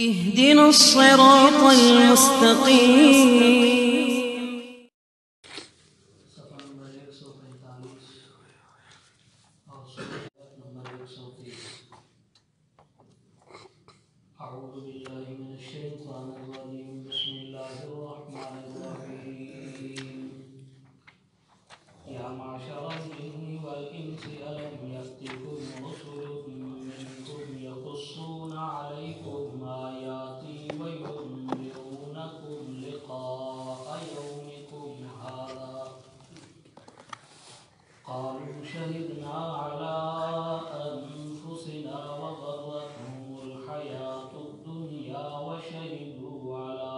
اهدنا الصراط المستقيم. أعوذ بالله من الشيطان الرجيم. بسم الله الرحمن الرحيم. يا معشر الجن والإنس ألم يأتكم رسل منكم يقصون عليكم آياتي وينذرونكم لقاء يومكم هذا قالوا شهدنا على أنفسنا وغرتهم الحياة الدنيا وشهدوا على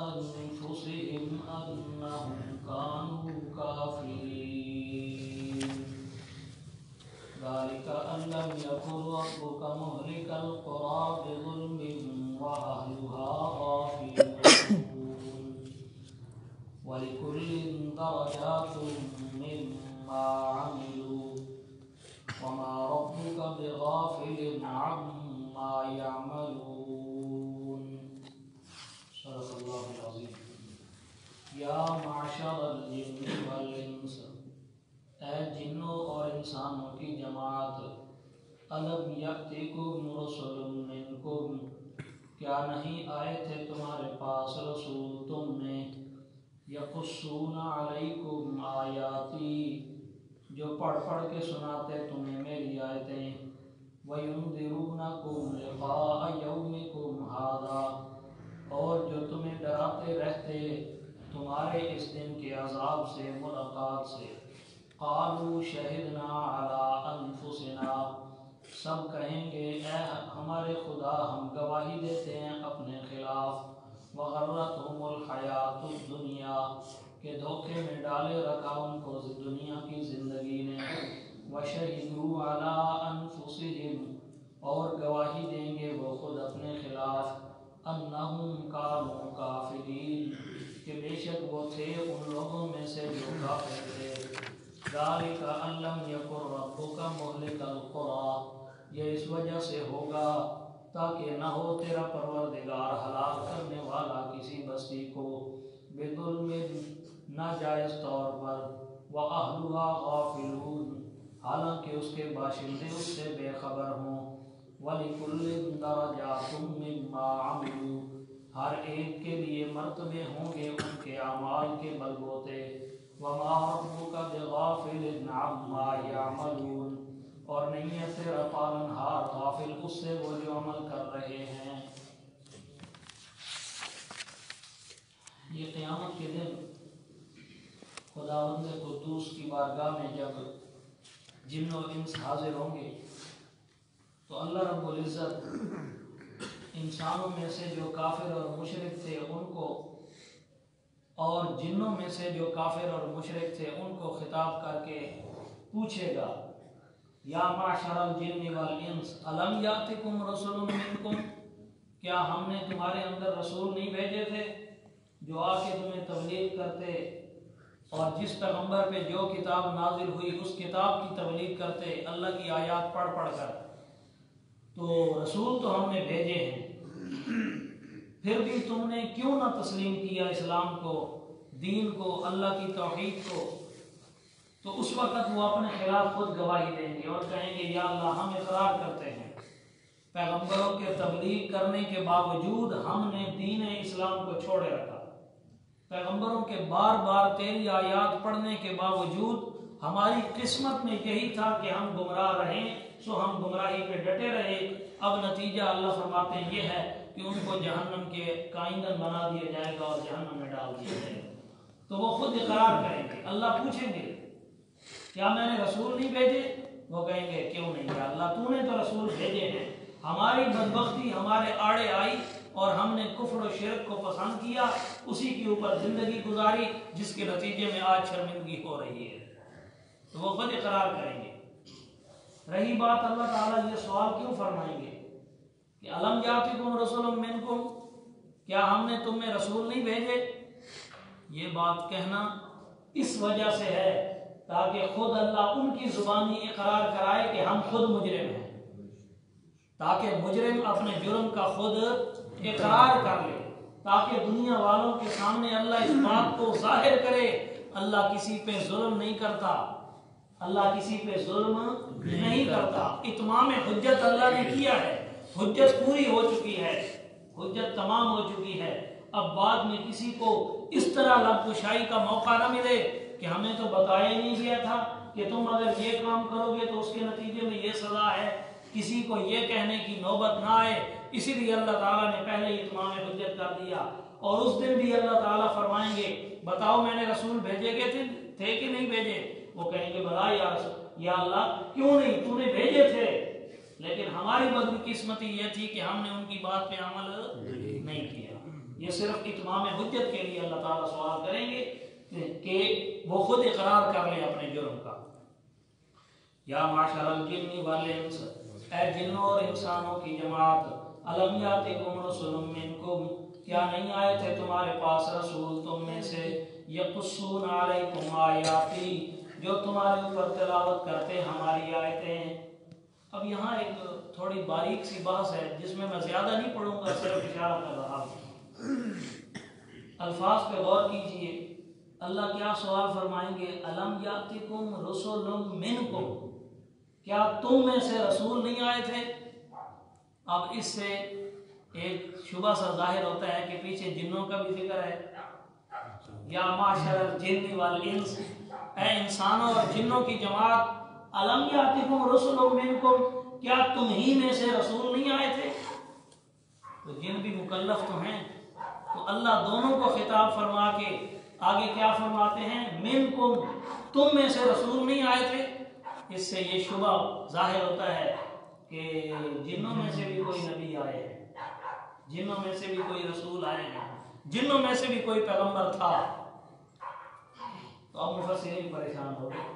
أنفسهم أنهم كانوا كافرين. ذلك أن لم يكن ربك مهلك القرى بظلم وأهلها غافلون. ولكل درجات مما عملوا وما ربك بغافل عما يعملون. صدق الله العظيم. یا معشر الجن والانس، اے جنوں اور انسانوں کی جماعت، الم یأتکم رسل منکم، کیا نہیں آئے تھے تمہارے پاس رسول تم میں، یقصون علیکم آیاتی، جو پڑھ پڑھ کے سناتے تمہیں میری آیتیں، وَيُنذِرُونَكُمْ لِقَاءَ يَوْمِكُمْ هَذَا، اور جو تمہیں ڈراتے رہتے تمہارے اس دن کے عذاب سے، ملاقات سے. قالوا شہدنا علی انفسنا، سب کہیں گے اے ہمارے خدا ہم گواہی دیتے ہیں اپنے خلاف. وغرتهم الحیات الدنیا، کہ دھوکے میں ڈالے رکھا ان کو دنیا کی زندگی نے. وشہدوا علی انفسهم، اور گواہی دیں گے وہ خود اپنے خلاف، انہم کانوا کافرین، کہ بے شک وہ تھے ان لوگوں میں سے جو کافر تھے. ذالک ان لم یکن ربک مہلک القری، یہ اس وجہ سے ہوگا تاکہ نہ ہو تیرا پروردگار ہلاک کرنے والا کسی بستی کو، بظلم، ناجائز طور پر، وَأَهْلُهَا غَافِلُونَ، حالانکہ اس کے باشندے اس سے بے خبر ہوں. وَلِكُلٍّ دَرَجَاتٌ مِّمَّا عَمِلُوا، ہر ایک کے لیے مرتبے ہوں گے ان کے اعمال کے بلبوتے. وَمَا رَبُّكَ بِغَافِلٍ عَمَّا يَعْمَلُونَ، اور نہیں ہے تیرا پالنہار غافل اس سے وہ جو عمل کر رہے ہیں. یہ قیامت کے دن خداوند قدوس کی بارگاہ میں جب جن و انس حاضر ہوں گے تو اللہ رب العزت انسانوں میں سے جو کافر اور مشرک تھے ان کو، اور جنوں میں سے جو کافر اور مشرک تھے ان کو خطاب کر کے پوچھے گا، یا معشر الجن والانس الم یاتکم رسل منکم، کیا ہم نے تمہارے اندر رسول نہیں بھیجے تھے جو آ کے تمہیں تبلیغ کرتے، اور جس پیغمبر پہ جو کتاب نازل ہوئی اس کتاب کی تبلیغ کرتے اللہ کی آیات پڑھ پڑھ کر. تو رسول تو ہم نے بھیجے ہیں، پھر بھی تم نے کیوں نہ تسلیم کیا اسلام کو، دین کو، اللہ کی توحید کو. تو اس وقت وہ اپنے خلاف خود گواہی دیں گے اور کہیں گے یا اللہ ہم اقرار کرتے ہیں پیغمبروں کے تبلیغ کرنے کے باوجود ہم نے دین اسلام کو چھوڑے رکھا، پیغمبروں کے بار بار تیری آیات پڑھنے کے باوجود ہماری قسمت میں یہی تھا کہ ہم گمراہ رہیں، سو ہم گمراہی پہ ڈٹے رہے. اب نتیجہ اللہ فرماتے ہیں یہ ہے کہ ان کو جہنم کے کائندن بنا دیا جائے گا اور جہنم میں ڈال دیا جائے گا. تو وہ خود اقرار کریں گے. اللہ پوچھیں گے کیا میں نے رسول نہیں بھیجے؟ وہ کہیں گے کیوں نہیں یا اللہ تو نے تو رسول بھیجے ہیں، ہماری بدبختی ہمارے آڑے آئی اور ہم نے کفر و شرک کو پسند کیا، اسی کے اوپر زندگی گزاری جس کے نتیجے میں آج شرمندگی ہو رہی ہے. تو وہ خود اقرار کریں گے. رہی بات اللہ تعالیٰ یہ سوال کیوں فرمائیں گے کہ الم یاتکم رسول منکم، کیا ہم نے تم میں رسول نہیں بھیجے؟ یہ بات کہنا اس وجہ سے ہے تاکہ خود اللہ ان کی زبانی اقرار کرائے کہ ہم خود مجرم ہیں، تاکہ مجرم اپنے جرم کا خود اقرار کر لے، تاکہ دنیا والوں کے سامنے اللہ اس بات کو ظاہر کرے اللہ کسی پہ ظلم نہیں کرتا، اللہ کسی پہ ظلم نہیں کرتا۔ اتمام حجت اللہ نے کیا ہے، حجت پوری ہو چکی ہے، حجت تمام ہو چکی ہے۔ اب بعد میں کسی کو اس طرح لب کشائی کا موقع نہ ملے کہ ہمیں تو بتایا ہی نہیں گیا تھا کہ تم اگر یہ کام کرو گے تو اس کے نتیجے میں یہ سزا ہے، کسی کو یہ کہنے کی نوبت نہ آئے۔ اسی لیے اللہ تعالیٰ نے پہلے ہی اتمام حجت کر دیا، اور اس دن بھی اللہ تعالیٰ فرمائیں گے بتاؤ میں نے رسول بھیجے گئے تھے کہ نہیں بھیجے؟ وہ کہیں گے بلا یا اللہ کیوں نہیں، تو نے بھیجے تھے، لیکن ہماری بدقسمتی یہ تھی کہ ہم نے ان کی بات پہ عمل نہیں کیا۔ یہ صرف اتمام حجت کے لیے اللہ تعالیٰ سوال کریں گے کہ وہ خود اقرار کر لیں اپنے جرم کا۔ یا معاشر الجن والانس، اے جنوں اور انسانوں کی جماعت، الم یاتکم رسل منکم، کیا نہیں آئے تھے تمہارے پاس رسول تم میں سے، یقصون علیکم آیاتی، جو تمہارے اوپر تلاوت کرتے ہماری آیتیں۔ اب یہاں ایک تھوڑی باریک سی بحث ہے جس میں زیادہ نہیں پڑھوں گا، صرف اشارہ کر رہا ہوں۔ الفاظ پہ غور کیجئے، اللہ کیا سوال فرمائیں گے؟ الم یاتکم رسل منکم، کیا تم میں سے رسول نہیں آئے تھے؟ اب اس سے ایک شبہ سا ظاہر ہوتا ہے کہ پیچھے جنوں کا بھی ذکر ہے، یا معاشر الجن والانس، اے انسانوں اور جنوں کی جماعت، الم یاتکم رسل منکم، کیا تم ہی میں سے رسول نہیں آئے تھے؟ تو جن بھی مکلف تو ہیں، تو اللہ دونوں کو خطاب فرما کے آگے کیا فرماتے ہیں؟ منکم، تم میں سے رسول نہیں آئے تھے۔ اس سے یہ شبہ ظاہر ہوتا ہے کہ جنوں میں سے بھی کوئی نبی آئے ہیں، جنوں میں سے بھی کوئی رسول آئے ہیں، جنوں میں سے بھی کوئی پیغمبر تھا۔ تو اب مفسرین پریشان ہو گئے،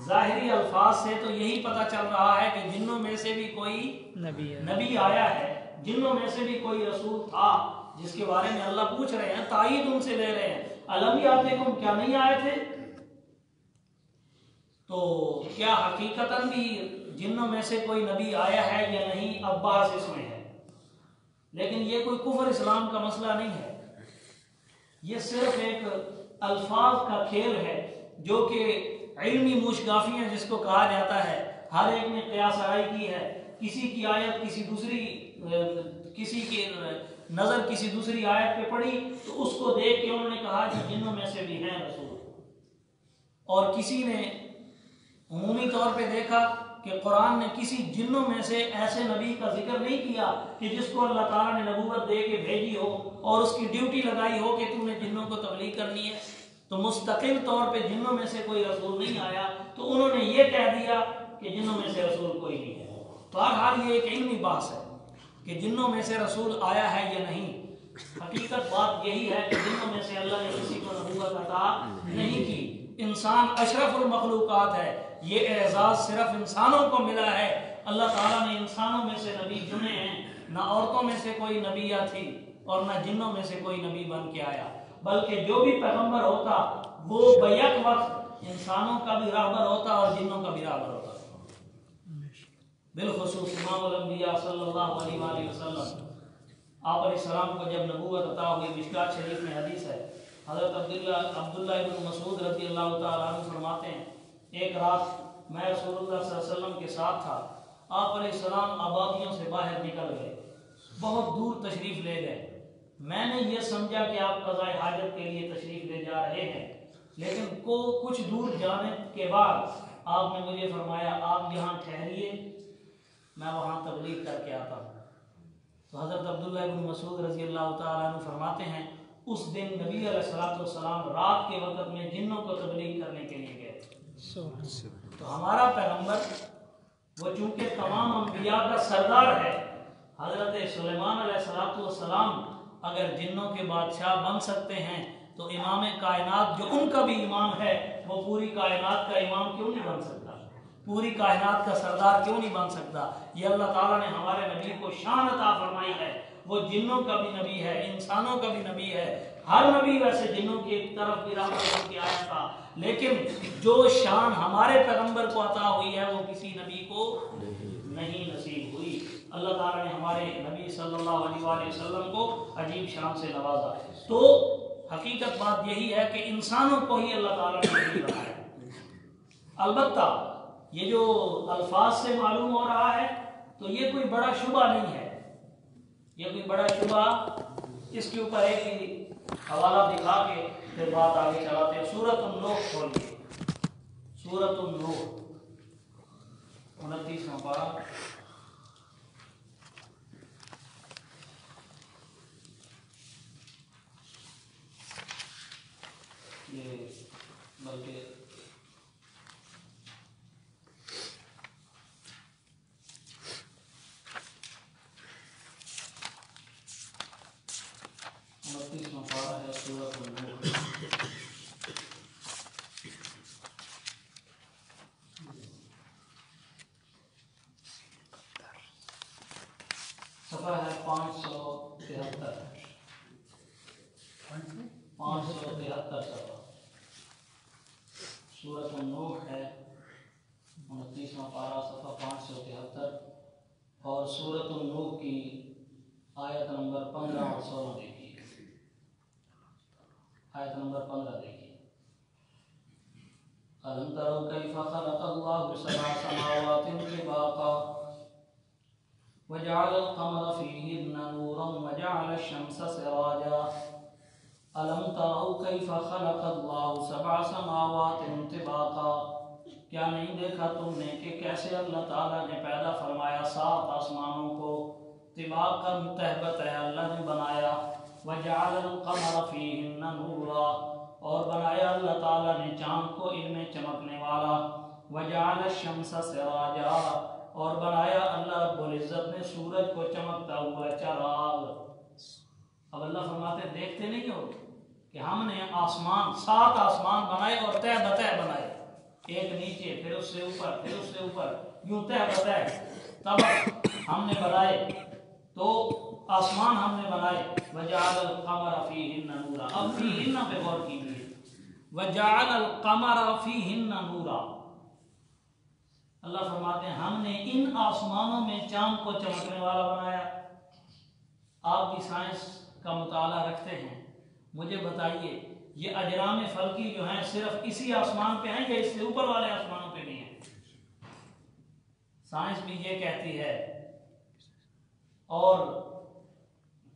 ظاہری الفاظ سے تو یہی پتہ چل رہا ہے کہ جنوں میں سے بھی کوئی نبی آیا ہے، جنوں میں سے بھی کوئی رسول تھا جس کے بارے میں اللہ پوچھ رہے ہیں، تائید ان سے لے رہے ہیں، الم یاتکم، کیا نہیں آئے تھے؟ تو کیا حقیقتاً بھی جنوں میں سے کوئی نبی آیا ہے یا نہیں، اب بحث اس میں ہے۔ لیکن یہ کوئی کفر اسلام کا مسئلہ نہیں ہے، یہ صرف ایک الفاظ کا کھیل ہے جو کہ علمی موشگافیاں جس کو کہا جاتا ہے، ہر ایک نے قیاس آرائی کی ہے، کسی کی آیت کسی کی نظر کسی دوسری آیت پہ پڑی تو اس کو دیکھ کے انہوں نے کہا کہ جنوں میں سے بھی ہیں رسول، اور کسی نے عمومی طور پہ دیکھا کہ قرآن نے کسی جنوں میں سے ایسے نبی کا ذکر نہیں کیا کہ جس کو اللہ تعالیٰ نے نبوت دے کے بھیجی ہو اور اس کی ڈیوٹی لگائی ہو کہ تم نے جنوں کو تبلیغ کرنی ہے، تو مستقل طور پہ جنوں میں سے کوئی رسول نہیں آیا، تو انہوں نے یہ کہہ دیا کہ جنوں میں سے رسول کوئی نہیں ہے۔ بہرحال یہ ایک علمی بحث ہے کہ جنوں میں سے رسول آیا ہے یا نہیں۔ حقیقت بات یہی ہے کہ جنوں میں سے اللہ نے کسی کو نبوت عطا نہیں کی، انسان اشرف المخلوقات ہے، یہ اعزاز صرف انسانوں کو ملا ہے۔ اللہ تعالیٰ نے انسانوں میں سے نبی چنے ہیں، نہ عورتوں میں سے کوئی نبیہ تھی اور نہ جنوں میں سے کوئی نبی بن کے آیا، بلکہ جو بھی پیغمبر ہوتا وہ بیک وقت انسانوں کا بھی راہبر ہوتا اور جنوں کا بھی راہبر ہوتا۔ بالخصوص امام الانبیاء صلی اللہ علیہ وآلہ وسلم، آپ علیہ السلام کو جب نبوت عطا ہوئی، مشکات شریف میں حدیث ہے، حضرت عبداللہ ابن مسعود رضی اللہ تعالیٰ عنہ فرماتے ہیں، ایک رات میں رسول اللہ صلی اللہ علیہ وسلم کے ساتھ تھا، آپ علیہ السلام آبادیوں سے باہر نکل گئے، بہت دور تشریف لے گئے۔ میں نے یہ سمجھا کہ آپ قضاء حاجت کے لیے تشریف لے جا رہے ہیں، لیکن کچھ دور جانے کے بعد آپ نے مجھے فرمایا آپ یہاں ٹھہریے، میں وہاں تبلیغ کر کے آتا ہوں۔ تو حضرت عبداللہ ابن مسعود رضی اللہ تعالیٰ عنہ فرماتے ہیں، اس دن نبی علیہ السلام رات کے وقت میں جنوں کو تبلیغ کرنے کے لیے گئے تھے۔ تو ہمارا پیغمبر وہ چونکہ تمام انبیاء کا سردار ہے، حضرت سلطان علیہ السلام اگر جنوں کے بادشاہ بن سکتے ہیں تو امام کائنات جو ان کا بھی امام ہے وہ پوری کائنات کا امام کیوں نہیں بن سکتا، پوری کائنات کا سردار کیوں نہیں بن سکتا؟ یہ اللہ تعالیٰ نے ہمارے نبی کو شان عطا فرمائی ہے، وہ جنوں کا بھی نبی ہے، انسانوں کا بھی نبی ہے۔ ہر نبی ویسے جنوں کی ایک طرف بھی راغب ہو کے آیا تھا، لیکن جو شان ہمارے پیغمبر کو عطا ہوئی ہے وہ کسی نبی کو نہیں نصیب ہوئی۔ اللہ تعالیٰ نے ہمارے نبی صلی اللہ علیہ وآلہ وسلم کو عجیب شان سے نوازا۔ تو حقیقت بات یہی ہے کہ انسانوں کو ہی اللہ تعالیٰ نے نبی بنایا۔ البتہ یہ جو الفاظ سے معلوم ہو رہا ہے تو یہ کوئی بڑا شبہ نہیں ہے، یہ کوئی بڑا شبہ، اس کے اوپر ایک ہی حوالہ دکھا کے پھر بات آگے چلاتے ہیں۔ سورۃ النوح کھولیے، سورۃ النوح 29واں پارہ۔ یہ بلکہ پارہ ہے سورۃ النوح۔ صفحہ ہے 573، 573 صفحہ، سورۃ النوح ہے 29واں پارہ صفحہ 573، اور سورۃ النوح کی آیت نمبر 15 اور 16 دیکھیے۔ آیت نمبر 15 دیکھیے۔ أَلَمْ تَرَوْا كَيْفَ خَلَقَ اللَّهُ سَبْعَ سَمَاوَاتٍ طِبَاقًا وَجَعَلَ الْقَمَرَ فِيهِنَّ نُورًا وَجَعَلَ الشَّمْسَ سِرَاجًا أَلَمْ تَرَوْا كَيْفَ خَلَقَ اللَّهُ سَبْعَ سَمَاوَاتٍ طِبَاقًا، کیا نہیں دیکھا تم نے کہ کیسے اللہ تعالیٰ نے پیدا فرمایا 7 آسمانوں کو، طباقاً تہبت ہے اللہ نے بنایا، وَجَعَلَ الْقَمَرَ فِيهِنَّ نُورًا، اور بنایا اللہ تعالیٰ نے چاند کو ان میں چمکنے والا، وَجَعَلَ الشَّمْسَ سِرَاجًا، اور بنایا اللہ رب العزت نے سورج کو چمکتا ہوا چراغ۔ اب اللہ فرماتے ہیں دیکھتے نہیں ہو کہ ہم نے آسمان 7 آسمان بنائے اور تہ بتہ بنائے، ایک نیچے پھر اس سے اوپر پھر اس سے اوپر، یوں تہ بتہ تب ہم نے بنائے، تو آسمان ہم نے بنائے۔ وَجَعَلَ الْقَمَرَ فِيهِنَّ نُورًا، اب فِيهِنَّ پہ غور کیجیے، وَجَعَلَ الْقَمَرَ فِيهِنَّ نُورًا، اللہ فرماتے ہیں ہم نے ان آسمانوں میں چاند کو چمکنے والا بنایا۔ آپ بھی سائنس کا مطالعہ رکھتے ہیں، مجھے بتائیے یہ اجرام فلکی جو ہیں صرف اسی آسمان پہ ہیں یا اس سے اوپر والے آسمانوں پہ بھی ہیں؟ سائنس بھی یہ کہتی ہے اور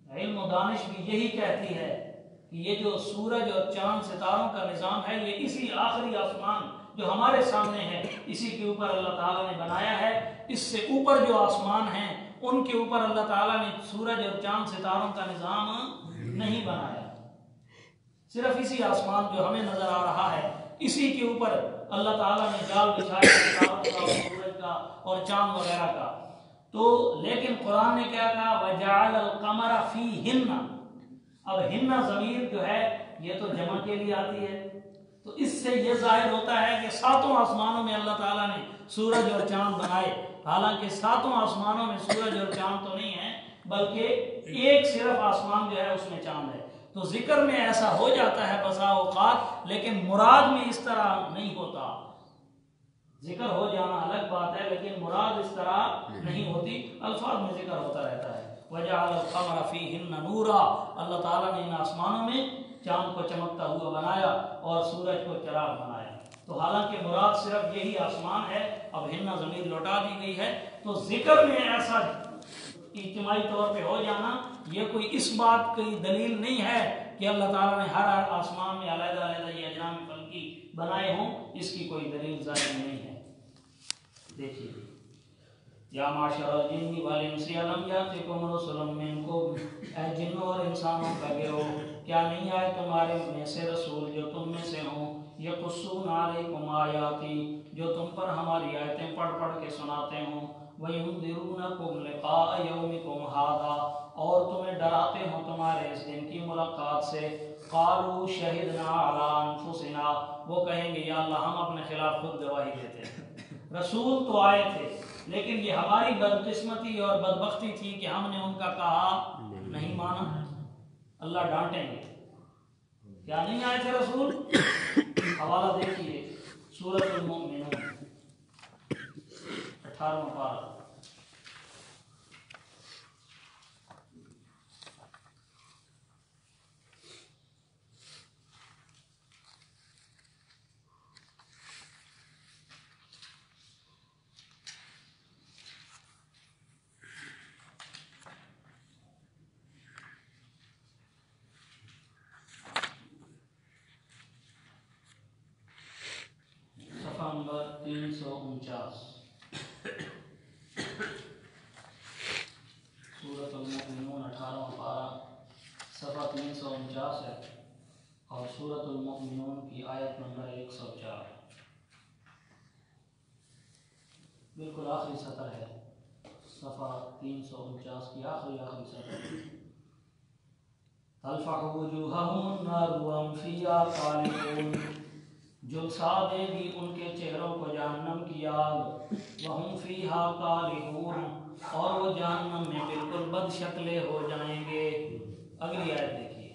علم و دانش بھی یہی کہتی ہے کہ یہ جو سورج اور چاند ستاروں کا نظام ہے یہ اسی آخری آسمان جو ہمارے سامنے ہے اسی کے اوپر اللہ تعالیٰ نے بنایا ہے۔ اس سے اوپر جو آسمان ہیں ان کے اوپر اللہ تعالیٰ نے سورج اور چاند ستاروں کا نظام نہیں بنایا، صرف اسی آسمان جو ہمیں نظر آ رہا ہے اسی کے اوپر اللہ تعالیٰ نے جال بچھایا ستاروں کا اور سورج کا اور چاند وغیرہ کا۔ تو لیکن قرآن نے کیا کہا وَجَعَلَ الْقَمَرَ فِيهِنَّ، اب ہن ضمیر جو ہے یہ تو جمع کے لیے آتی ہے، تو اس سے یہ ظاہر ہوتا ہے کہ 7 آسمانوں میں اللہ تعالیٰ نے سورج اور چاند بنائے، حالانکہ 7 آسمانوں میں سورج اور چاند تو نہیں ہے بلکہ ایک صرف آسمان جو ہے اس میں چاند ہے۔ تو ذکر میں ایسا ہو جاتا ہے بسا اوقات، لیکن مراد میں اس طرح نہیں ہوتا، ذکر ہو جانا الگ بات ہے لیکن مراد اس طرح نہیں ہوتی، الفاظ میں ذکر ہوتا رہتا ہے۔ وَجَعَلَ الْقَمَرَ فِيهِنَّ نُورًا، اللہ تعالیٰ نے ان آسمانوں میں چاند کو چمکتا ہوا بنایا اور سورج کو چراغ بنایا، تو حالانکہ مراد صرف یہی آسمان ہے، اب ہن ضمیر لوٹا دی گئی ہے، تو ذکر میں ایسا اجتماعی طور پہ ہو جانا یہ کوئی اس بات کی دلیل نہیں ہے کہ اللہ تعالیٰ نے ہر آسمان میں علیحدہ علیحدہ یہ اجرام فلکی بنائے ہوں، اس کی کوئی دلیل ظاہر نہیں ہے۔ دیکھیے یا معاشر الجن والانس الم یاتکم رسل منکم، اے جنوں اور انسانوں کا گروہ کیا نہیں آئے تمہارے میں سے رسول جو تم میں سے ہوں، یقصون علیکم آیاتی جو تم پر ہماری آیتیں پڑھ پڑھ کے سناتے ہوں، وَيُنذِرُونَكُمْ لِقَاءَ يَوْمِكُمْ هَذَا اور تمہیں ڈراتے ہوں تمہارے اس دن کی ملاقات سے، قالوا شہدنا علی انفسنا وہ کہیں گے یا اللہ ہم اپنے خلاف خود گواہی دیتے ہیں، رسول تو آئے تھے لیکن یہ ہماری بدقسمتی اور بدبختی تھی کہ ہم نے ان کا کہا نہیں مانا۔ اللہ ڈانٹیں گے کیا نہیں آئے تھے رسول، حوالہ دیکھیے سورۃ المؤمنون 18واں پارہ. نمبر 349 سورۃ المؤمنون 18واں پارہ صفحہ 349 ہے اور سورۃ المؤمنون کی آیت نمبر 104 بالکل آخری سطر ہے. صفحہ 349 کی آخری سطر. تلفح وجوہہم النار وہم فیہا خالدون، جلسا دے گی ان کے چہروں کو جہنم کی آگ. وہم فیہا کالحون، اور وہ جہنم میں بالکل بد شکلے ہو جائیں گے. اگلی آیت دیکھیے.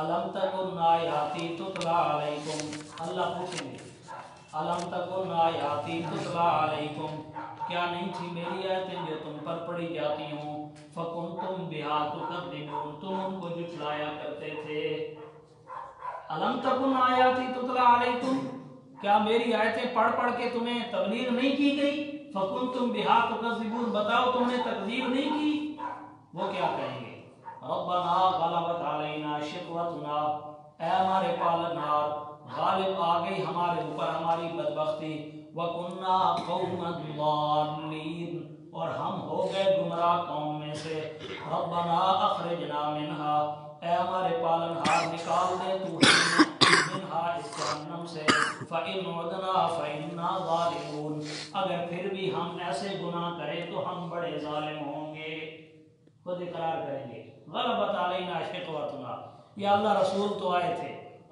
الم تکن آیاتی تتلی علیکم، اللہ پوچھیں گے الم تکن آیاتی تتلی علیکم، کیا نہیں تھی میری آیتیں جو تم پر پڑھی جاتی ہوں. فکنتم بہا تکذبون، تم ان کو جھٹلایا کرتے تھے. الم تکن آیاتی تتلی علیکم، کیا میری آیتیں پڑھ کے تمہیں تبلیغ نہیں کی گئی. فکنتم بہا تکذبون، بتاؤ تم نے تکذیب نہیں کی. وہ کیا کہیں گے. ربنا غلبت علینا شقوتنا، اے ہمارے پالنہار غالب آ گئی ہمارے اوپر ہماری بدبختی. وکننا قوما ضالین، اور ہم ہو گئے گمراہ قوم میں سے. ربنا اخرجنا منہا، اے ہمارے پالنہار نکال دے تو منہا اس جہنم سے. فإن عدنا فإنا ظالمون، اگر پھر بھی ہم ایسے گناہ کریں تو ہم بڑے ظالم ہوں گے. خود اقرار کریں گے غلبت علینا شقوتنا، یا اللہ رسول تو آئے تھے،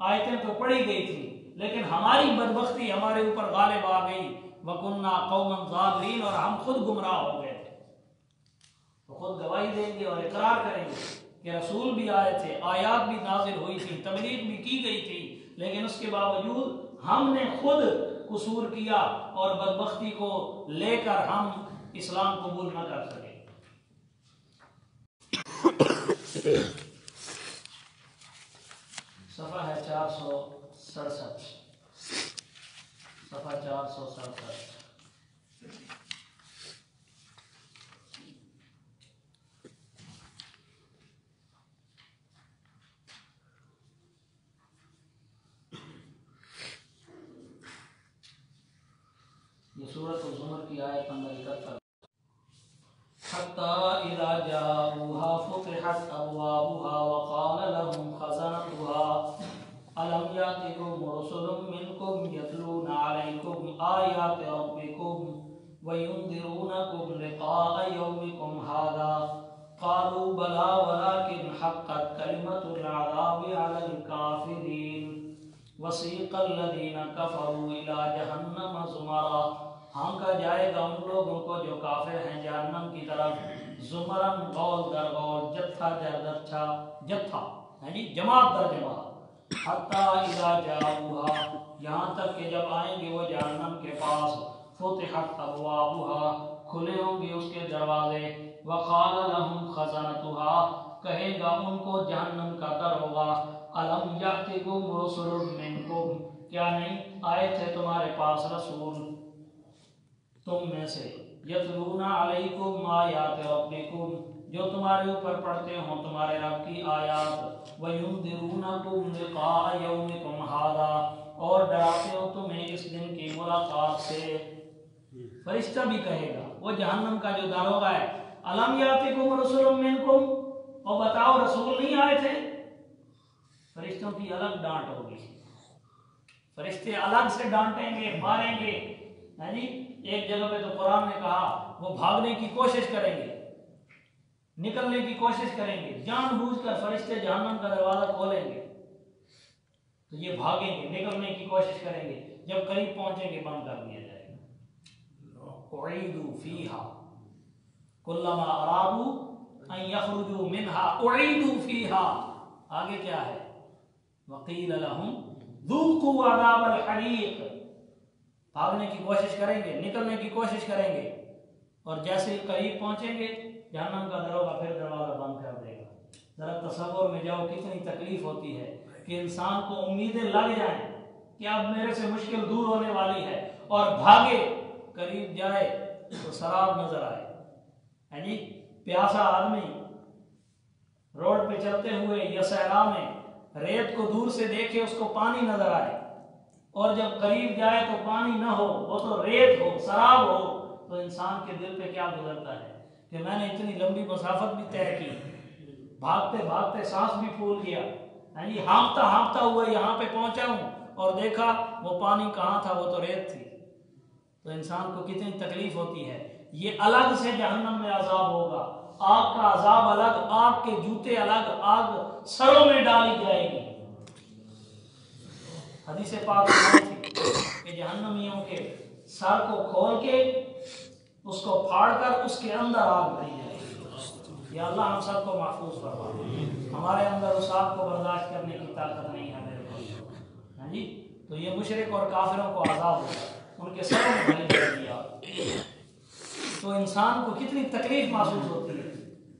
آیتیں تو پڑھی گئی تھی، لیکن ہماری بدبختی ہمارے اوپر غالب آ گئی. وکننا قوما ضالین، اور ہم خود گمراہ ہو گئے تھے. تو خود گواہی دیں گے اور اقرار کریں گے کہ رسول بھی آئے تھے، آیات بھی نازل ہوئی تھی، تبلیغ بھی کی گئی تھی، لیکن اس کے باوجود ہم نے خود قصور کیا اور بدبختی کو لے کر ہم اسلام قبول نہ کر سکے. صفحہ ہے 467، صفحہ 467. یہ سورۃ الزمر کی آیت نمبر 71. حتی اذا جاؤوها فتحت ابوابها وقال لهم خزنتها الم یاتکم رسل منکم یتلون علیکم آیات ربکم وینذرونکم لقاء یومکم هذا قالوا بلی ولکن حقت کلمۃ العذاب علی الکافرین وسیق الذین کفروا الی جہنم زمرا، ہانکا جائے گا ان لوگوں کو جو کافر ہیں جہنم کی طرف. زمرن غول در غول، جتھا در جتھا، یعنی جماعت در جماعت. حتی اذا جاؤوها، یہاں تک کہ جب آئیں گے وہ جہنم کے پاس. فتحت ابوابها، کھلے ہوں گے اس کے دروازے. وقال لهم خزنتها، کہے گا ان کو جہنم کا دروغہ. الم یاتکم رسل منکم، کیا نہیں آئے تھے تمہارے پاس رسول تم میں سے. یتلون علیکم آیات ربکم، جو تمہارے اوپر پڑھتے ہوں تمہارے رب کی آیات. وینذرونکم لقاء یومکم ھذا، اور ڈراتے ہو تمہیں اس دن کی ملاقات سے. فرشتہ بھی کہے گا وہ جہنم کا جو داروغہ ہے. الم یاتکم رسل منکم، اور بتاؤ رسول نہیں آئے تھے. فرشتوں کی الگ ڈانٹ ہوگی، فرشتے الگ سے ڈانٹیں گے، ماریں گے. جی ایک جگہ پہ تو قرآن نے کہا وہ بھاگنے کی کوشش کریں گے، نکلنے کی کوشش کریں گے، جان بوجھ کر فرشتے جہنم کا دروازہ کھولیں گے تو یہ بھاگیں گے، نکلنے کی کوشش کریں گے. جب قریب پہنچیں گے بند کر دیا جائے گا. اعیدوا فیہا کلما ارادوا ان یخرجوا منہا اعیدوا فیہا. آگے کیا ہے؟ وقیل لهم ذوقوا عذاب الحریق، بھاگنے کی کوشش کریں گے، نکلنے کی کوشش کریں گے، اور جیسے ہی قریب پہنچیں گے جہنم کا دروازہ پھر دروازہ بند کر دے گا۔ ذرا تصور میں جاؤ کتنی تکلیف ہوتی ہے کہ انسان کو امیدیں لگ جائیں کہ اب میرے سے مشکل دور ہونے والی ہے، اور بھاگے، قریب جائے تو سراب نظر آئے، یعنی پیاسا آدمی روڈ پہ چلتے ہوئے یا صحرا میں ریت کو دور سے دیکھے، اس کو پانی نظر آئے، اور جب قریب جائے تو پانی نہ ہو، وہ تو ریت ہو، سراب ہو، تو انسان کے دل پہ کیا گزرتا ہے کہ میں نے اتنی لمبی مسافت بھی طے کی، بھاگتے بھاگتے سانس بھی پھول گیا، یعنی ہانپتا ہانپتا ہوا یہاں پہ پہنچا ہوں، اور دیکھا وہ پانی کہاں تھا، وہ تو ریت تھی۔ تو انسان کو کتنی تکلیف ہوتی ہے۔ یہ الگ سے جہنم میں عذاب ہوگا، آگ کا عذاب الگ، آگ کے جوتے الگ، آگ سروں میں ڈالی جائے گی۔ حدیث پاک میں تھی کہ جہنمیوں کے سر کو کھول کے اس کو پھاڑ کر اس کے اندر آگ بھری جائے گی۔ یا اللہ ہم سب کو محفوظ فرما، ہمارے اندر اس آگ کو برداشت کرنے کی طاقت نہیں ہے میرے بھائیو۔ ہاں جی، تو یہ مشرک اور کافروں کو عذاب ہوگا، ان کے سروں میں بھری جائے گی آگ۔ تو انسان کو کتنی تکلیف محسوس ہوتی ہے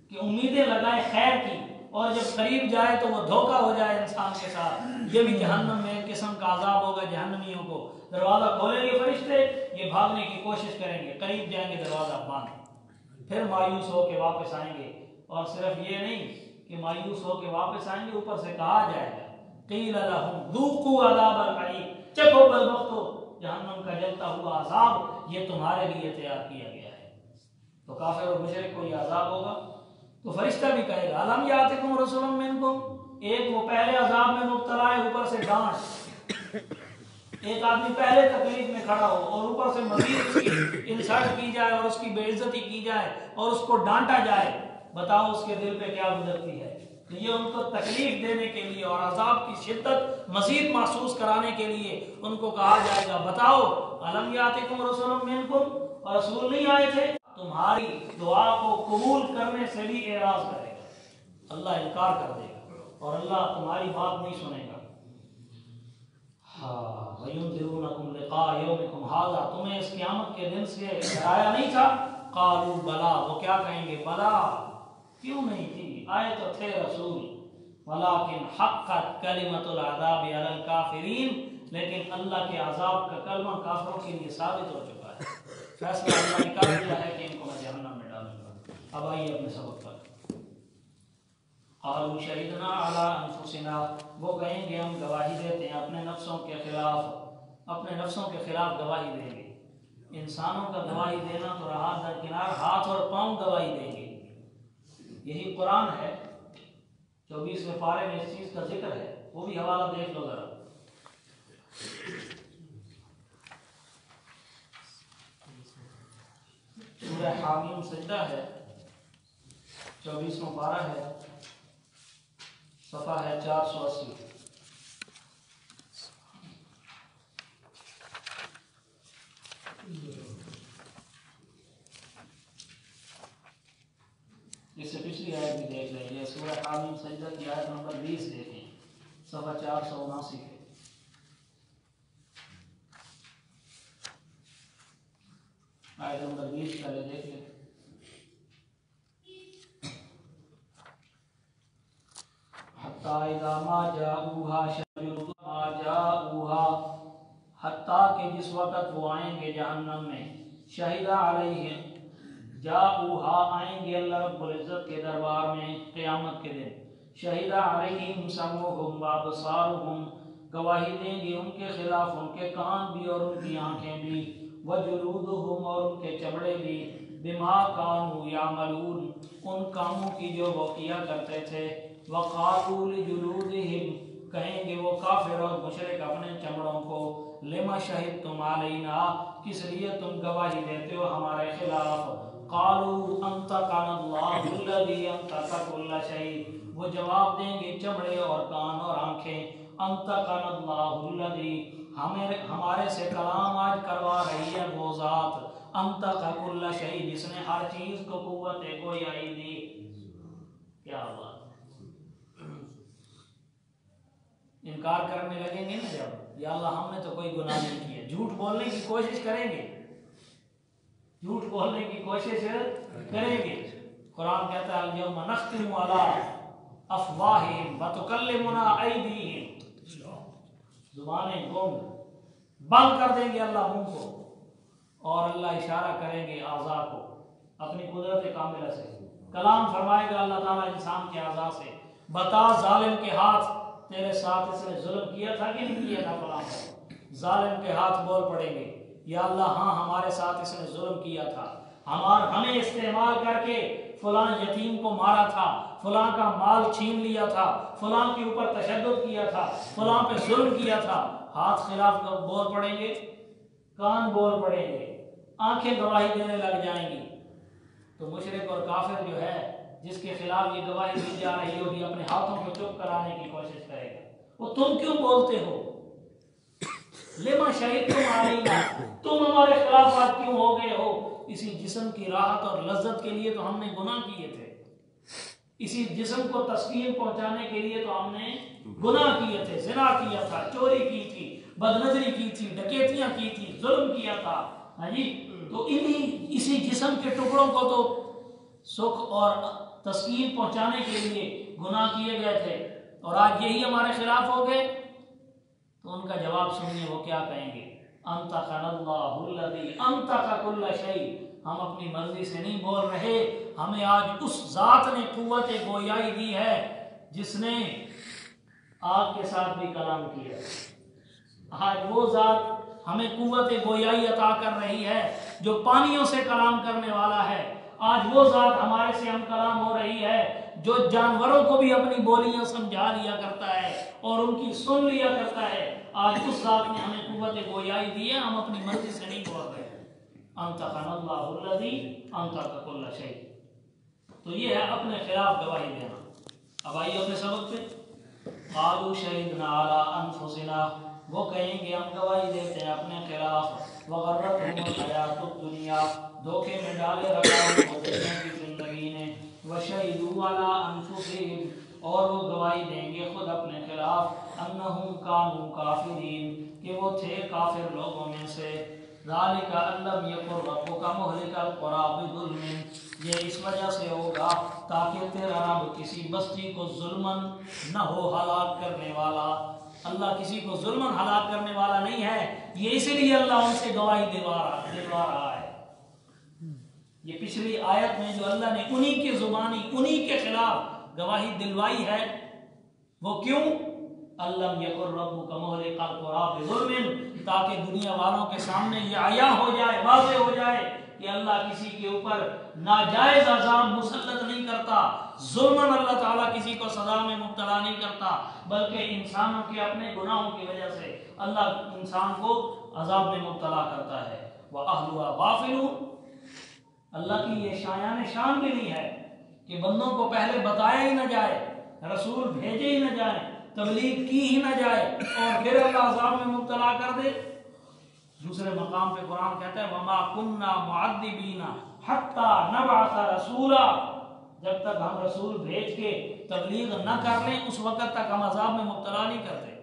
کہ امیدیں لگائے خیر کی، اور جب قریب جائے تو وہ دھوکہ ہو جائے انسان کے ساتھ۔ یہ بھی جہنم میں ایک قسم کا عذاب ہوگا جہنمیوں کو۔ دروازہ کھولیں گے فرشتے، یہ بھاگنے کی کوشش کریں گے، قریب جائیں گے دروازہ بند، پھر مایوس ہو کے واپس آئیں گے۔ اور صرف یہ نہیں کہ مایوس ہو کے واپس آئیں گے، اوپر سے کہا جائے گا قیل لہم ذوقوا عذاب الحریق، چکھو بدبختو جہنم کا جلتا ہوا عذاب، یہ تمہارے لیے تیار کیا گیا ہے۔ تو کافر اور مشرک کو یہ عذاب ہوگا۔ تو فرشتہ بھی کہے گا الم یاتکم رسول منکم، ایک وہ پہلے عذاب میں مبتلا ہے، اوپر سے ڈانٹ، ایک آدمی پہلے تکلیف میں کھڑا ہو اور اوپر سے مزید اس کی انسلٹ کی جائے اور اس کی بے عزتی کی جائے اور اس کو ڈانٹا جائے، بتاؤ اس کے دل پہ کیا گزرتی ہے۔ تو یہ ان کو تکلیف دینے کے لیے اور عذاب کی شدت مزید محسوس کرانے کے لیے ان کو کہا جائے گا بتاؤ الم یاتکم رسول منکم، اور رسول نہیں آئے تھے؟ تمہاری دعا کو قبول کرنے سے بھی اعراض کرے گا، اللہ انکار کر دے گا اور اللہ تمہاری بات نہیں سنے گا۔ ہاں وَيُنذِرُونَكُمْ لِقَاءَ يَوْمِكُمْ هَذَا، تمہیں اس قیامت کے دن سے ڈرایا نہیں تھا؟ قالوا بلا، وہ کیا کہیں گے بلا، کیوں نہیں تھی، آئے تو تھے رسول، ولیکن حقت کلمۃ العذاب علی الکافرین، لیکن اللہ کے عذاب کا کلمہ کافروں کے لیے ثابت ہو چکا ہے، فیصلہ اللہ نے کر دیا ہے کہ ان کو میں جہنم میں ڈالوں گا۔ اب آئیے اپنے سبق پر۔ قالوا شہدنا علی انفسنا، وہ کہیں گے ہم گواہی دیتے ہیں اپنے نفسوں کے خلاف، اپنے نفسوں کے خلاف گواہی دیں گے۔ انسانوں کا گواہی دینا تو رہا درکنار، ہاتھ اور پاؤں گواہی دیں گے۔ یہی قرآن ہے، 24ویں پارے میں اس چیز کا ذکر ہے، وہ بھی حوالہ دیکھ لو ذرا۔ سورہ حامیم سجدہ ہے، 24واں پارہ ہے، صفحہ ہے 480۔ اس سے پچھلی آیت بھی دیکھ لیں، یہ سورہ حامیم سجدہ کی آیت نمبر 20 دیکھیں، صفحہ 479 کے۔ آیت نمبر 20 پہلے دیکھ لیں۔ حتیٰ اذا ما جاؤوها شهدوا ما جاؤوها، حتیٰ کہ جس وقت وہ آئیں گے جہنم میں، شہد علیہم، جاؤوها آئیں گے اللہ رب العزت کے دربار میں قیامت کے دن، شہد علیہم سمعهم وابصارهم، گواہی دیں گے ان کے خلاف ان کے کان بھی اور ان کی آنکھیں بھی، وجلودهم اور ان کے چمڑے بھی، بما كانوا يعملون، ان کاموں کی جو وہ کیا کرتے تھے، وقالوا لجلودهم، کہیں گے وہ کافر اور مشرک اپنے چمڑوں کو، لما شہدتم علینا، کس لیے تم گواہی دیتے ہو ہمارے خلاف، قالوا انطقنا اللہ الذی انطق کل شیء، وہ جواب دیں گے چمڑے اور کان اور آنکھیں، انطقنا اللہ الذی، ہمارے سے کلام آج کروا رہی ہے وہ ذات، انطق کل شیء، جس نے ہر چیز کو قوت گویائی دی۔ کیا بات، انکار کرنے لگیں گے نا جب، یا اللہ ہم نے تو کوئی گناہ نہیں کیا، جھوٹ بولنے کی کوشش کریں گے، جھوٹ بولنے کی کوشش کریں گے۔ قرآن کہتا ہے الیوم نختم علی افواہہم وتکلمنا ایدیہم، زبانیں گنگ بند کر دیں گے اللہ منہ کو، اور اللہ اشارہ کریں گے اعضاء کو اپنی قدرت کاملہ سے، کلام فرمائے گا اللہ تعالیٰ انسان کے اعضاء سے، بتا ظالم کے ہاتھ تیرے ساتھ اس نے ظلم کیا تھا کہ نہیں کیا تھا فلاں پر، ظالم کے ہاتھ بول پڑیں گے یا اللہ ہاں ہمارے ساتھ اس نے ظلم کیا تھا، ہمیں استعمال کر کے فلاں یتیم کو مارا تھا، فلاں کا مال چھین لیا تھا، فلاں کے اوپر تشدد کیا تھا، فلاں پہ ظلم کیا تھا، ہاتھ خلاف بول پڑیں گے، کان بول پڑیں گے، آنکھیں گواہی دینے لگ جائیں گی۔ تو مشرک اور کافر جو ہے جس کے خلاف یہ گواہی دی جا رہی ہوگی اپنے ہاتھوں کو چپ کرانے کی کوشش کرے گا، وہ تم کیوں بولتے ہو، لما شہدتم علینا، تم ہمارے خلاف بات کیوں ہو گئے ہو، اسی جسم کی راحت اور لذت کے لیے تو ہم نے گناہ کیے تھے، اسی جسم کو تسکین پہنچانے کے لیے تو ہم نے گناہ کیے تھے، زنا کیا تھا، چوری کی تھی، بدنظری کی تھی، ڈکیتیاں کی تھی، ظلم کیا تھا، ہاں جی، تو اسی جسم کے ٹکڑوں کو تو سکھ اور تسکین پہنچانے کے لیے گناہ کیے گئے تھے، اور آج یہی ہمارے خلاف ہو گئے۔ تو ان کا جواب سنیے وہ کیا کہیں گے، انطقنا اللہ الذی انطق کل شیء، ہم اپنی مرضی سے نہیں بول رہے، ہمیں آج اس ذات نے قوت گویائی دی ہے جس نے آگ کے ساتھ بھی کلام کیا، آج وہ ذات ہمیں قوت گویائی عطا کر رہی ہے جو پانیوں سے کلام کرنے والا ہے، آج وہ ذات ہمارے سے ہم کلام ہو رہی ہے جو جانوروں کو بھی اپنی بولیاں سمجھا لیا کرتا ہے اور ان کی سن لیا کرتا ہے، آج اس ذات نے ہمیں قوت گویائی دی ہے، ہم اپنی مرضی سے نہیں بول رہے۔ انطقنا اللہ الذی انطق کل شیء، تو یہ ہے اپنے خلاف گواہی دینا۔ اب آئیے اپنے سبق پہ، قالوا شہدنا علی انفسنا، وہ کہیں گے ہم گواہی دیتے ہیں اپنے خلاف، وغرتہم الحیات الدنیا، دھوکے میں ڈالے رکھا ان کو دنیا کی زندگی نے، وشہدوا علی انفسہم، اور وہ گواہی دیں گے خود اپنے خلاف، انہم کانوا کافرین، کہ وہ تھے کافر لوگوں میں سے، ذالک ان لم یکن ربک مہلک القری بظلم، یہ اس وجہ سے ہوگا تاکہ تیرا رب کسی بستی کو ظلمن نہ ہو ہلاک کرنے والا، اللہ کسی کو ظلمن ہلاک کرنے والا نہیں ہے، یہ اس لیے اللہ ان سے گواہی دلوا رہا ہے۔ یہ پچھلی آیت میں جو اللہ نے انہی کی زبانی انہی کے خلاف گواہی دلوائی ہے، وہ کیوں؟ الم یکن ربک مہلک القری بظلم، تاکہ دنیا والوں کے سامنے یہ عیاں ہو جائے، واضح ہو جائے کہ اللہ کسی کے اوپر ناجائز عذاب مسلط نہیں کرتا، ظلماً اللہ تعالیٰ کسی کو سزا میں مبتلا نہیں کرتا، بلکہ انسانوں کے اپنے گناہوں کی وجہ سے اللہ انسان کو عذاب میں مبتلا کرتا ہے۔ وَأَهْلُهَا غَافِلُونَ، اللہ کی یہ شایان شان بھی نہیں ہے کہ بندوں کو پہلے بتایا ہی نہ جائے، رسول بھیجے ہی نہ جائیں، تبلیغ کی ہی نہ جائے، اور پھر اللہ عذاب میں مبتلا کر دے۔ دوسرے مقام پہ قرآن کہتا ہے وَمَا كُنَّا مُعَذِّبِينَ حَتَّى نَبْعَثَ رَسُولًا، جب تک ہم رسول بھیج کے تبلیغ نہ کر لیں اس وقت تک ہم عذاب میں مبتلا نہیں کرتے،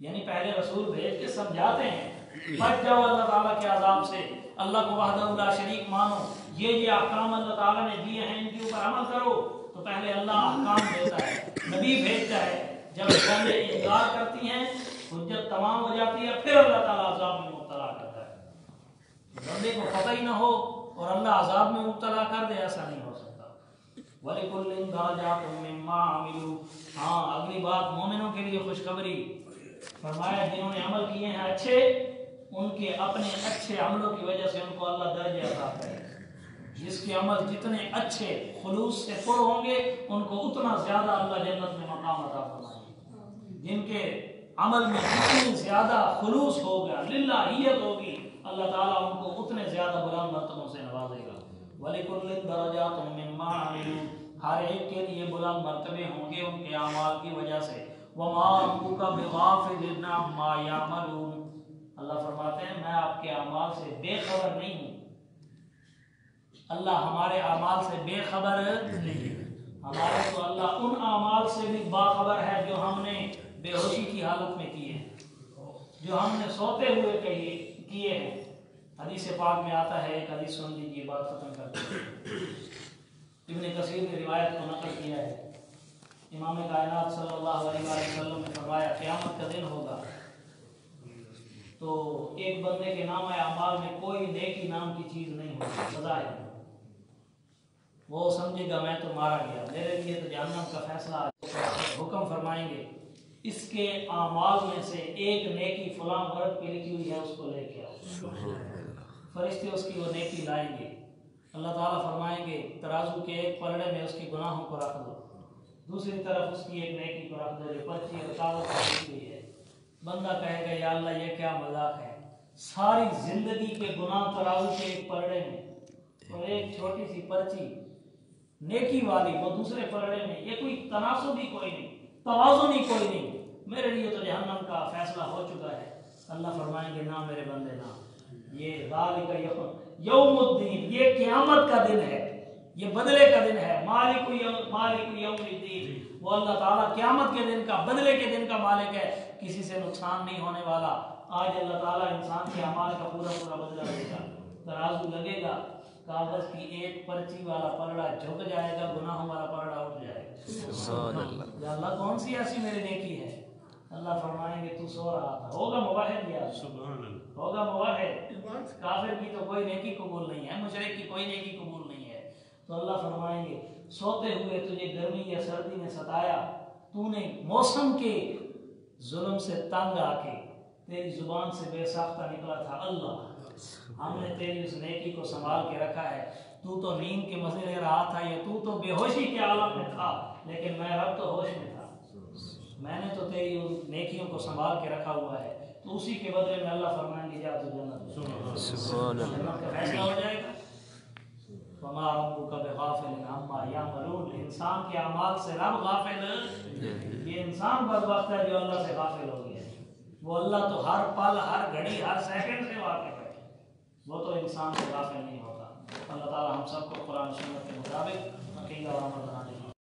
یعنی پہلے رسول بھیج کے سمجھاتے ہیں بچ جاؤ اللہ تعالیٰ کے عذاب سے، اللہ کو وحدہ لا شریک مانو، یہ احکام اللہ تعالیٰ نے دیے ہیں ان کے اوپر عمل کرو، تو پہلے اللہ احکام دیتا ہے، نبی بھیجتا ہے، جب قومیں انکار کرتی ہیں حجت تمام ہو جاتی ہے، پھر اللہ تعالیٰ عذاب میں مبتلا کرتا ہے۔ بندے کو پتہ ہی نہ ہو اور اللہ عذاب میں مبتلا کر دے، ایسا نہیں ہو سکتا۔ وَلِكُلٍّ دَرَجَاتٌ مِّمَّا عَمِلُوا، ہاں اگلی بات مومنوں کے لیے خوشخبری، فرمایا جنہوں نے عمل کیے ہیں اچھے، ان کے اپنے اچھے عملوں کی وجہ سے ان کو اللہ درجے عطا کرے، جس کے عمل جتنے اچھے خلوص سے پر ہوں گے ان کو اتنا زیادہ اللہ جنت میں مقام عطا فرمائے گا، جن کے عمل میں جتنی زیادہ خلوص ہوگا، للہیت ہوگی، اللہ تعالیٰ ان کو اتنے زیادہ بلند مرتبوں سے نوازے گا۔ وَلِكُلٍّ دَرَجَاتٌ مِّمَّا عَمِلُوا، ہر ایک کے لیے بلند مرتبے ہوں گے ان کے اعمال کی وجہ سے۔ وَمَا رَبُّكَ بِغَافِلٍ عَمَّا يَعْمَلُونَ، اللہ فرماتے ہیں میں آپ کے اعمال سے بے خبر نہیں ہوں، اللہ ہمارے اعمال سے بے خبر نہیں، ہمارے تو اللہ ان اعمال سے بھی باخبر ہے جو ہم نے بے ہوشی کی حالت میں کیے ہیں، جو ہم نے سوتے ہوئے کیے ہیں۔ حدیث پاک میں آتا ہے، ایک حدیث سن لیجیے، بات ختم کرتے ہیں۔ ابن کثیر نے روایت کو نقل کیا ہے، امام کائنات صلی اللہ علیہ وسلم نے فرمایا قیامت کا دن ہوگا تو ایک بندے کے نام اعمال میں کوئی نیکی نام کی چیز نہیں ہوگی، سزا ہے۔ وہ سمجھے گا میں تو مارا گیا، میرے لیے تو جہنم کا فیصلہ حکم فرمائیں گے اس کے اعمال میں سے ایک نیکی فلاں ورق پہ لکھی ہوئی ہے، اس کو لے کے آؤ۔ فرشتے اس کی وہ نیکی لائیں گے، اللہ تعالیٰ فرمائیں گے ترازو کے ایک پلڑے میں اس کے گناہوں کو رکھ دو، دوسری طرف اس کی ایک نیکی کو رکھ دو جو پرچی اور کاغذ پر لکھی ہوئی ہے۔ بندہ کہے گا یا اللہ یہ کیا مذاق ہے، ساری زندگی کے گناہ ترازو کے ایک پلڑے میں اور ایک چھوٹی سی پرچی نیکی والی وہ دوسرے پلڑے میں، یہ کوئی تناسب ہی کوئی نہیں، توازن ہی کوئی نہیں، میرے لیے تو جہنم کا فیصلہ ہو چکا ہے۔ اللہ فرمائیں گے نہ میرے بندے نہ، یہ ذالک یوم الدین، یہ قیامت کا دن ہے، یہ بدلے کا دن ہے۔ مالک یوم الدین، وہ اللہ تعالیٰ قیامت کے دن کا، بدلے کے دن کا مالک ہے، کسی سے نقصان نہیں ہونے والا۔ آج اللہ تعالیٰ انسان کے اعمال کا پورا بدلہ دے گا، ترازو لگے گا، کاغذ کی ایک پرچی والا پلڑا جھک جائے گا، گناہوں والا پلڑا اٹھ جائے گا۔ سبحان اللہ، یا اللہ کون سی ایسی میری نیکی ہے؟ اللہ فرمائیں گے تو سو رہا تھا، ہوگا موحد، یا سبحان اللہ ہوگا موحد، کافر کی تو کوئی نیکی قبول نہیں ہے، مشرک کی کوئی نیکی قبول نہیں ہے۔ تو اللہ فرمائیں گے سوتے ہوئے تجھے گرمی یا سردی نے ستایا، تو نے موسم کے ظلم سے تنگ آ کے تیری زبان سے بے ساختہ نکلا تھا، اللہ ہم نے تیری اس نیکی کو سنبھال کے رکھا ہے۔ تو نیند کے مزے لے رہا تھا، یا تو بے ہوشی کے عالم میں تھا، لیکن میں رب تو ہوش میں تھا، میں نے تو تیری ان نیکیوں کو سنبھال کے رکھا ہوا ہے۔ تو اسی کے بدلے میں اللہ فرمائیں گے جا تو جنت، جنت کا فیصلہ ہو جائے گا۔ وما ربک بغافل عما یعملون، انسان کے اعمال سے رب غافل، یہ انسان بدبخت ہے جو اللہ سے غافل ہو گیا ہے۔ وہ اللہ تو ہر پل، ہر گھڑی، ہر سیکنڈ سے واقف ہے، وہ تو انسان سے غافل نہیں ہوتا۔ اللہ تعالی ہم سب کو قرآن سنت کے مطابق عقیدہ اور عمل بنانے